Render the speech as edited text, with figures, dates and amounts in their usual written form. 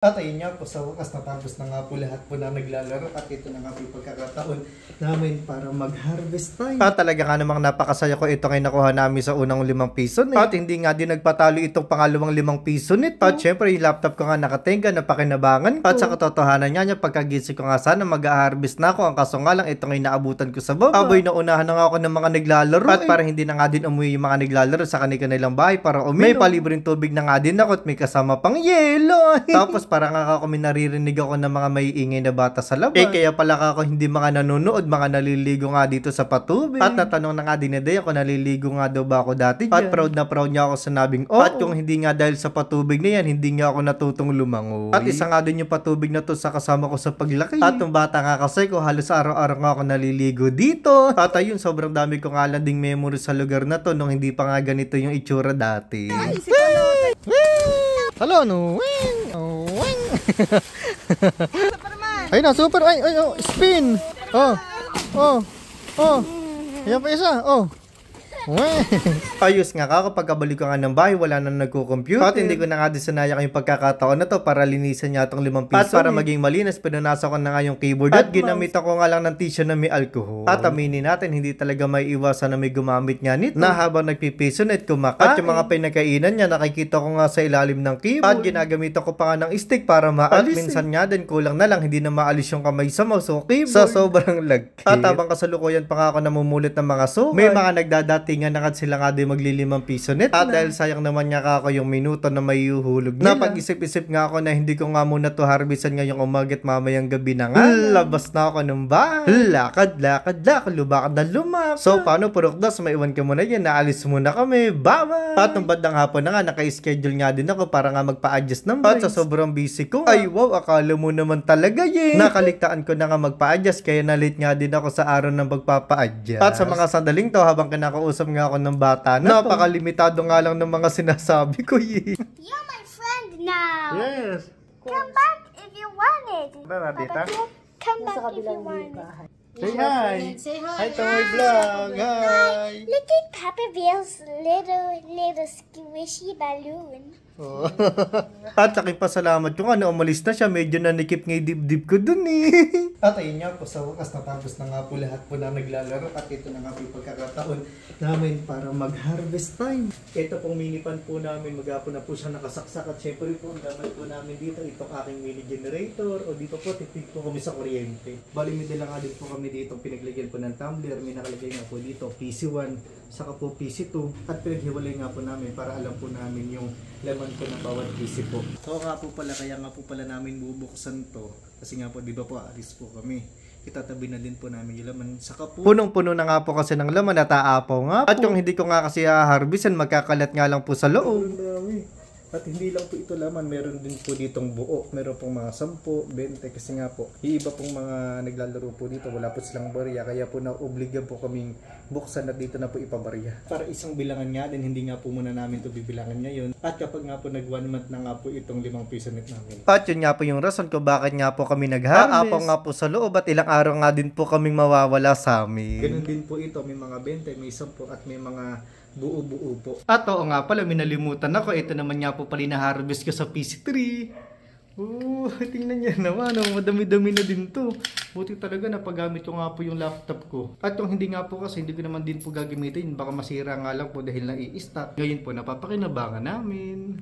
At ayun nga po, sa wakas natapos na nga po lahat po na naglalaro at ito na nga po yung pagkakataon namin para mag-harvest time. At talaga nga namang napakasaya ko ito ngayon nakuha namin sa unang 5 piso nito. At hindi nga din nagpatalo itong pangalawang 5 piso nito. At syempre yung laptop ko nga nakatenga na pakinabangan ko. At sa katotohanan nga niya, pagkagising ko nga sana mag-harvest na ako. Ang kaso nga lang ito ngayon naabutan ko sa baba. Aboy na unahan na nga ako ng mga naglalaro. At para hindi na nga din umuwi yung mga naglalaro sa kanilang bahay para uminom. May palibreng tubig na nga din ako at may kasama pang yelo. Tapos parang nga kami naririnig ako ng mga maiingay na bata sa labas. Kaya pala ako hindi mga nanonood, mga naliligo nga dito sa patubig. At natanong na nga din na ako, naliligo nga daw ba ako dati dyan. At proud na proud niya ako sa nabing At kung hindi nga dahil sa patubig na yan, hindi nga ako natutong lumangoy. At isa nga din yung patubig na to sa kasama ko sa paglaki. At nung bata nga kasi ko, halos araw-araw nga ako naliligo dito. At ayun, sobrang dami ko nga lang ding memory sa lugar na to nung hindi pa nga ganito yung itsura dati. Hello, no? Ay na, super. Ay, oh, spin. Oh. Ayan pa isa. Oh. Ayos nga kapag kabalik ko nga ng bahay, wala na nagko-compute. At hindi ko na nga din sanaya yung pagkakataon na to para linisan niya itong 5 piso. At para maging malinis, pinunasa ko na nga yung keyboard. At ginamit ako nga lang ng tissue na may alcohol. At aminin natin, hindi talaga may iwasan na may gumamit niya nito. Na habang nagpipiso na at kumakain. At yung mga pinagkainan niya, nakikita ko nga sa ilalim ng keyboard. At ginagamit ko pa nga ng stick para maalis. Minsan nga din, kulang na lang, hindi na maalis yung kamay sa mouse o keyboard. Sa sobrang lagkit. At habang kasalukuyan pa nga ako namumulit ng mga sukat, may mga nagdadatingan na sila nga din magli-5 piso net. At dahil sayang naman nga ako yung minuto na may uhulog nila. Napag-isip-isip nga ako na hindi ko nga muna to harvestan ngayong umagat mamayang gabi na nga. Labas na ako ng bahay. Lakad, lubakad na lumakad. So paano purukdas, maiwan ka muna yan, naalis muna kami. Bye-bye! At nung bandang hapon na nga, naka-schedule nga din ako para nga magpa-adjust ng bikes. At sa sobrang busy ko, ay wow, akala mo naman talaga nakaligtaan ko na nga magpa-adjust, kaya na-late nga din ako sa araw ng magpapa-adjust. At sa mga sandaling to, habang kinakausap nga ako ng bata na napakalimitado nga lang ng mga sinasabi ko You're my friend now. Yes. Come back if you want it. Tara, tita. Come back if you want it. Say hi. Say hi. Hi to my vlog. Hi. Look at Papa Bear's little squishy balloon. Oh. At laki pasalamat ko nga na umalis na siya, medyo nanikip nga yung dibdib ko dun At ayun nga po, sa wakas natapos na nga po lahat po na naglalaro at ito na nga po yung pagkakataon namin para mag-harvest time. Ito pong mini pan po namin, maghapon na po siya nakasaksak at syempre po ang gamit po namin dito itong aking mini generator o dito po tipid po kami sa kuryente. Bali may dala nga din po kami dito, pinaglagyan po ng tumbler, may nakalagay nga po dito PC1 saka po PC2 at pinaghiwalay nga po namin para alam po namin yung laman ko ng bawat PC po. So nga po pala, kaya nga po pala namin bubuksan to kasi nga po di ba po alis po kami, itatabi na din po namin yung laman. Saka po punong-puno na nga po kasi ng laman at aapaw nga po. At kung hindi ko nga kasi haharvestan, magkakalat nga lang po sa loob. At hindi lang po ito laman, meron din po ditong buo. Meron pong mga 10, 20 kasi nga po. Yung iba pong mga naglalaro po dito, wala po silang barya. Kaya po na-obligan po kaming buksan at dito na po ipabarya. Para isang bilangan nga din, hindi nga po muna namin ito bibilangan ngayon. At kapag nga po nag 1 month na nga po itong 5 piso net namin. At yun nga po yung rason ko bakit nga po kami nag-harvest. Nga po sa loob at ilang araw nga din po kaming mawawala sa amin. Ganun din po ito, may mga 20, may 10 at may mga buo-buo po. At oo nga pala, minalimutan ako. Ito naman nga po pala na-harvest ko sa PC3. Tingnan niya naman. Madami-dami na din to. Buti talaga napagamit ko nga po yung laptop ko. At kung hindi nga po kasi, hindi ko naman din po gagamitin. Baka masira nga lang po dahil na-i-stock. Ngayon po, napapakinabangan namin.